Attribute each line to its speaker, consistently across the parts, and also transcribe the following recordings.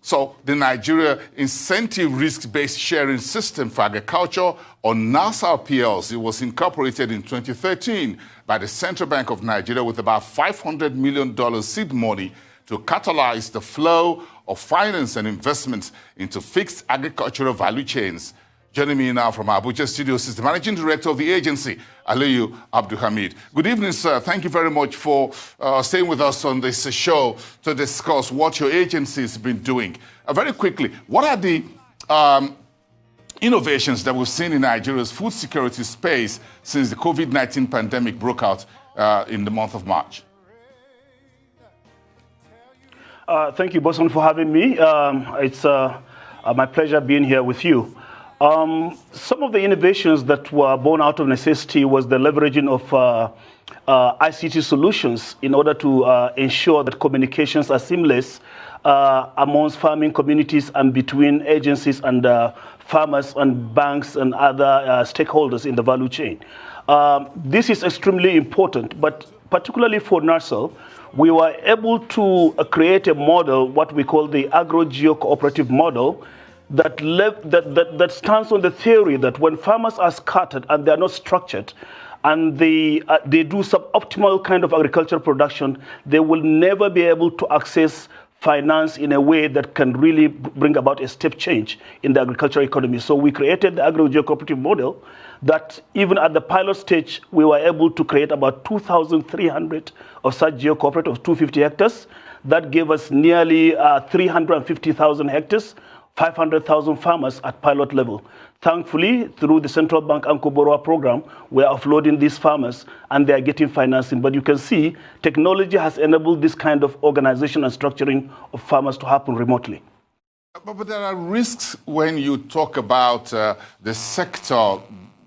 Speaker 1: So the Nigeria Incentive Risk-Based Sharing System for Agriculture, or NIRSAL Plc, was incorporated in 2013 by the Central Bank of Nigeria with about $500 million seed money to catalyze the flow of finance and investments into fixed agricultural value chains. Joining me now from Abuja Studios is the Managing Director of the agency, Aliyu Abdulhameed. Good evening, sir. Thank you very much for staying with us on this show to discuss what your agency has been doing. Very quickly, what are the innovations that we've seen in Nigeria's food security space since the COVID-19 pandemic broke out in the month of March?
Speaker 2: Thank you, Boason, for having me. It's my pleasure being here with you. Some of the innovations that were born out of necessity was the leveraging of ICT solutions in order to ensure that communications are seamless amongst farming communities and between agencies and farmers and banks and other stakeholders in the value chain. This is extremely important, but particularly for NIRSAL, we were able to create a model, what we call the agro-geo-cooperative model, that stands on the theory that when farmers are scattered and they are not structured and they do suboptimal kind of agricultural production, they will never be able to access finance in a way that can really bring about a step change in the agricultural economy. So we created the agro-geo-cooperative model that even at the pilot stage, we were able to create about 2,300 of such geo-cooperative of 250 hectares. That gave us nearly 350,000 hectares, 500,000 farmers at pilot level. Thankfully, through the Central Bank Anchor Borrower Program, we're offloading these farmers and they are getting financing. But you can see technology has enabled this kind of organization and structuring of farmers to happen remotely.
Speaker 1: But there are risks when you talk about the sector.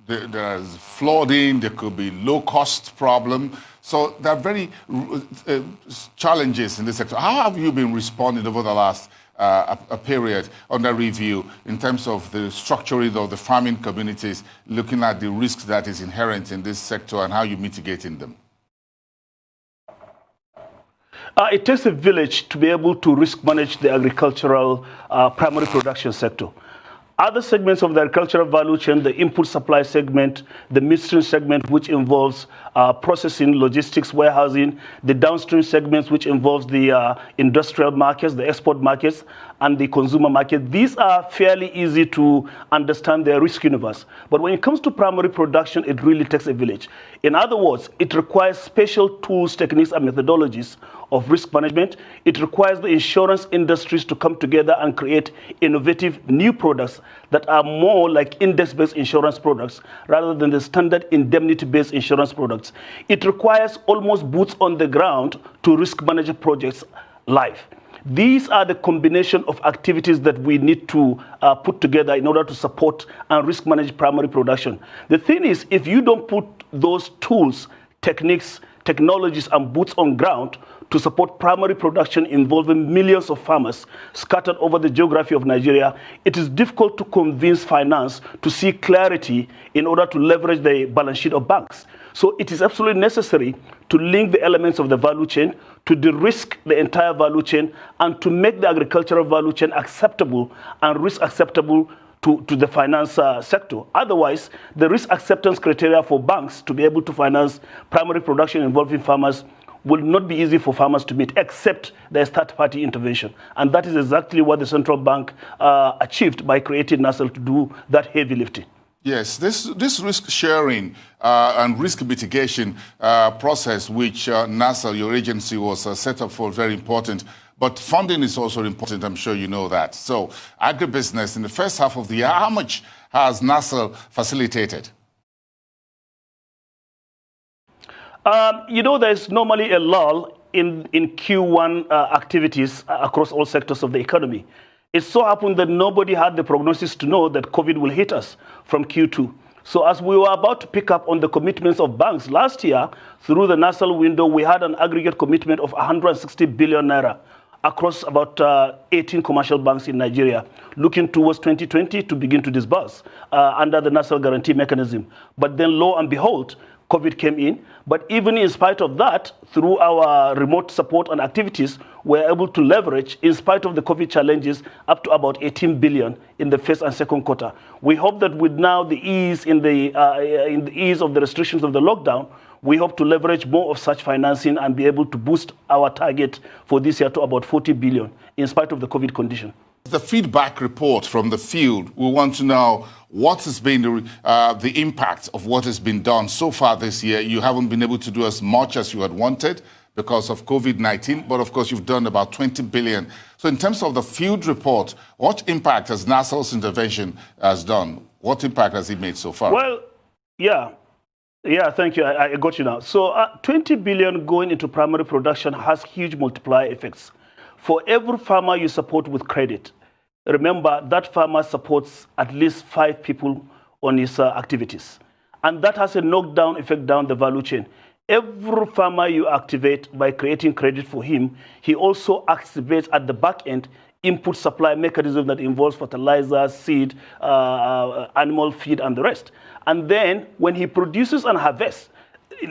Speaker 1: There's flooding, there could be low-cost problem. So there are very challenges in this sector. How have you been responding over the last a period under review in terms of the structuring of the farming communities, looking at the risks that is inherent in this sector and how you're mitigating them?
Speaker 2: It takes a village to be able to risk manage the agricultural primary production sector. Other segments of the agricultural value chain, the input supply segment, the midstream segment, which involves processing, logistics, warehousing, the downstream segments, which involves the industrial markets, the export markets, and the consumer market. These are fairly easy to understand their risk universe. But when it comes to primary production, it really takes a village. In other words, it requires special tools, techniques, and methodologies of risk management. It requires the insurance industries to come together and create innovative new products that are more like index-based insurance products rather than the standard indemnity-based insurance products. It requires almost boots on the ground to risk manage projects live. These are the combination of activities that we need to put together in order to support and risk manage primary production. The thing is, if you don't put those tools, techniques, technologies, and boots on ground to support primary production involving millions of farmers scattered over the geography of Nigeria, it is difficult to convince finance to see clarity in order to leverage the balance sheet of banks. So it is absolutely necessary to link the elements of the value chain, to de-risk the entire value chain, and to make the agricultural value chain acceptable and risk acceptable to the finance sector. Otherwise, the risk acceptance criteria for banks to be able to finance primary production involving farmers will not be easy for farmers to meet, except there's third-party intervention. And that is exactly what the central bank achieved by creating NIRSAL to do that heavy lifting.
Speaker 1: Yes, this risk sharing and risk mitigation process, which NIRSAL, your agency, was set up for, very important. But funding is also important, I'm sure you know that. So agribusiness, in the first half of the year, how much has NIRSAL facilitated?
Speaker 2: There's normally a lull in Q1 activities across all sectors of the economy. It so happened that nobody had the prognosis to know that COVID will hit us from Q2. So as we were about to pick up on the commitments of banks last year, through the NIRSAL window, we had an aggregate commitment of 160 billion naira across about 18 commercial banks in Nigeria, looking towards 2020 to begin to disburse under the NIRSAL guarantee mechanism. But then, lo and behold, COVID came in. But even in spite of that, through our remote support and activities, were able to leverage, in spite of the COVID challenges, up to about 18 billion in the first and second quarter. We hope that with now the ease in the ease of the restrictions of the lockdown, we hope to leverage more of such financing and be able to boost our target for this year to about 40 billion, in spite of the COVID condition.
Speaker 1: The feedback report from the field, we want to know what has been the impact of what has been done so far this year. You haven't been able to do as much as you had wanted because of COVID-19, but of course you've done about 20 billion. So in terms of the field report, what impact has NIRSAL's intervention has done? What impact has it made so far?
Speaker 2: Well, yeah, thank you. I got you now. So 20 billion going into primary production has huge multiplier effects. For every farmer you support with credit, remember that farmer supports at least 5 people on his activities. And that has a knockdown effect down the value chain. Every farmer you activate by creating credit for him, he also activates at the back end input supply mechanism that involves fertilizer, seed, animal feed, and the rest. And then when he produces and harvests,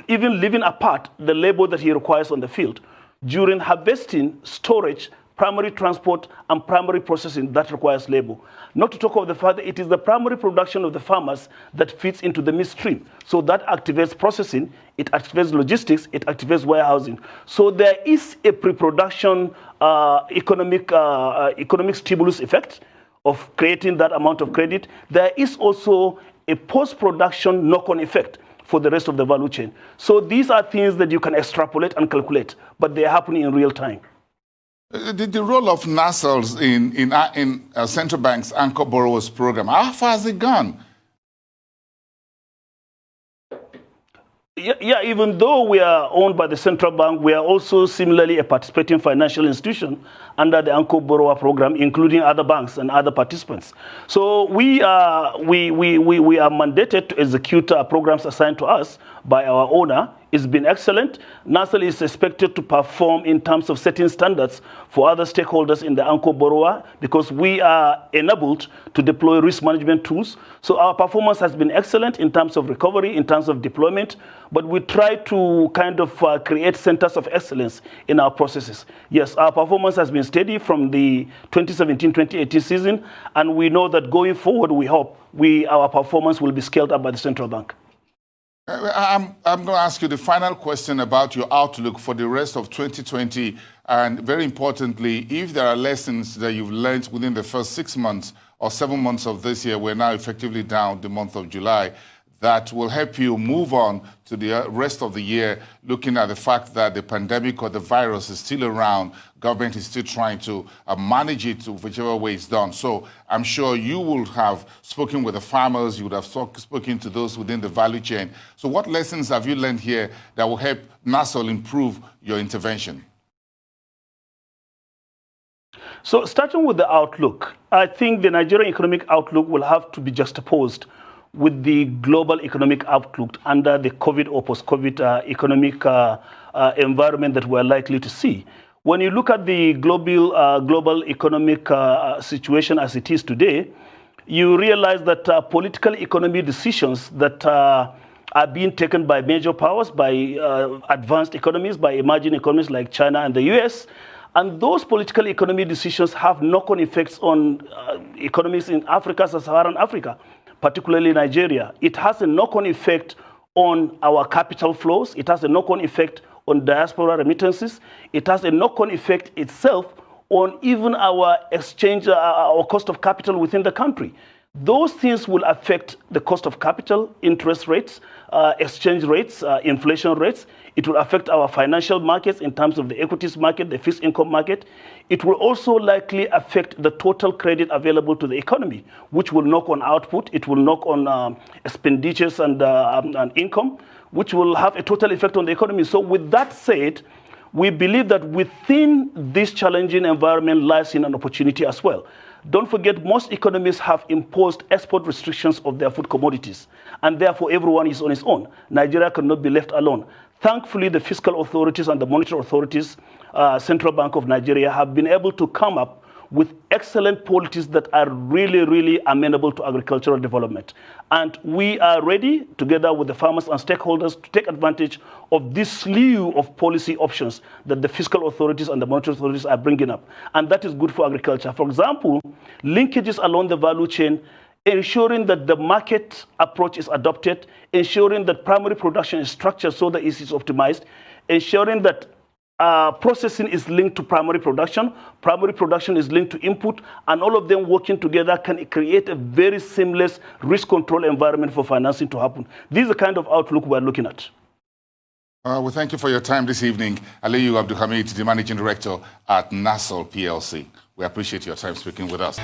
Speaker 2: even leaving apart the labor that he requires on the field, during harvesting, storage, primary transport, and primary processing, that requires labor. Not to talk of the fact that it is the primary production of the farmers that feeds into the midstream. So that activates processing, it activates logistics, it activates warehousing. So there is a pre-production economic stimulus effect of creating that amount of credit. There is also a post-production knock-on effect for the rest of the value chain. So these are things that you can extrapolate and calculate, but they're happening in real time.
Speaker 1: The role of NIRSAL's in central bank's anchor borrowers program, how far has it gone?
Speaker 2: Yeah, even though we are owned by the central bank, we are also similarly a participating financial institution under the Anchor Borrower Program, including other banks and other participants. So we are mandated to execute programs assigned to us by our owner. It's been excellent. NIRSAL is expected to perform in terms of setting standards for other stakeholders in the Anchor Borrower because we are enabled to deploy risk management tools. So our performance has been excellent in terms of recovery, in terms of deployment, but we try to kind of create centers of excellence in our processes. Yes, our performance has been steady from the 2017-2018 season, and we know that going forward, we hope our performance will be scaled up by the central bank.
Speaker 1: I'm going to ask you the final question about your outlook for the rest of 2020. And very importantly, if there are lessons that you've learned within the first 6 months or 7 months of this year, we're now effectively down the month of July, that will help you move on to the rest of the year, looking at the fact that the pandemic or the virus is still around, government is still trying to manage it whichever way it's done. So I'm sure you will have spoken with the farmers, you would have spoken to those within the value chain. So what lessons have you learned here that will help NIRSAL improve your intervention?
Speaker 2: So starting with the outlook, I think the Nigerian economic outlook will have to be juxtaposed with the global economic outlook under the COVID or post-COVID economic environment that we're likely to see. When you look at the global economic situation as it is today, you realize that political economy decisions that are being taken by major powers, by advanced economies, by emerging economies like China and the US, and those political economy decisions have knock-on effects on economies in Africa, sub-Saharan Africa, particularly Nigeria. It has a knock-on effect on our capital flows. It has a knock-on effect on diaspora remittances. It has a knock-on effect itself on even our exchange, our cost of capital within the country. Those things will affect the cost of capital, interest rates, exchange rates, inflation rates. It will affect our financial markets in terms of the equities market, the fixed income market. It will also likely affect the total credit available to the economy, which will knock on output. It will knock on expenditures and income, which will have a total effect on the economy. So with that said, we believe that within this challenging environment lies in an opportunity as well. Don't forget, most economies have imposed export restrictions of their food commodities, and therefore everyone is on his own. Nigeria cannot be left alone. Thankfully, the fiscal authorities and the monetary authorities, Central Bank of Nigeria, have been able to come up with excellent policies that are really, really amenable to agricultural development. And we are ready, together with the farmers and stakeholders, to take advantage of this slew of policy options that the fiscal authorities and the monetary authorities are bringing up. And that is good for agriculture. For example, linkages along the value chain, ensuring that the market approach is adopted, ensuring that primary production is structured so that it is optimized, ensuring that processing is linked to primary production is linked to input, and all of them working together can create a very seamless risk control environment for financing to happen. This is the kind of outlook we're looking at.
Speaker 1: Well, thank you for your time this evening. Aliyu Abdulhameed, the Managing Director at NIRSAL Plc. We appreciate your time speaking with us.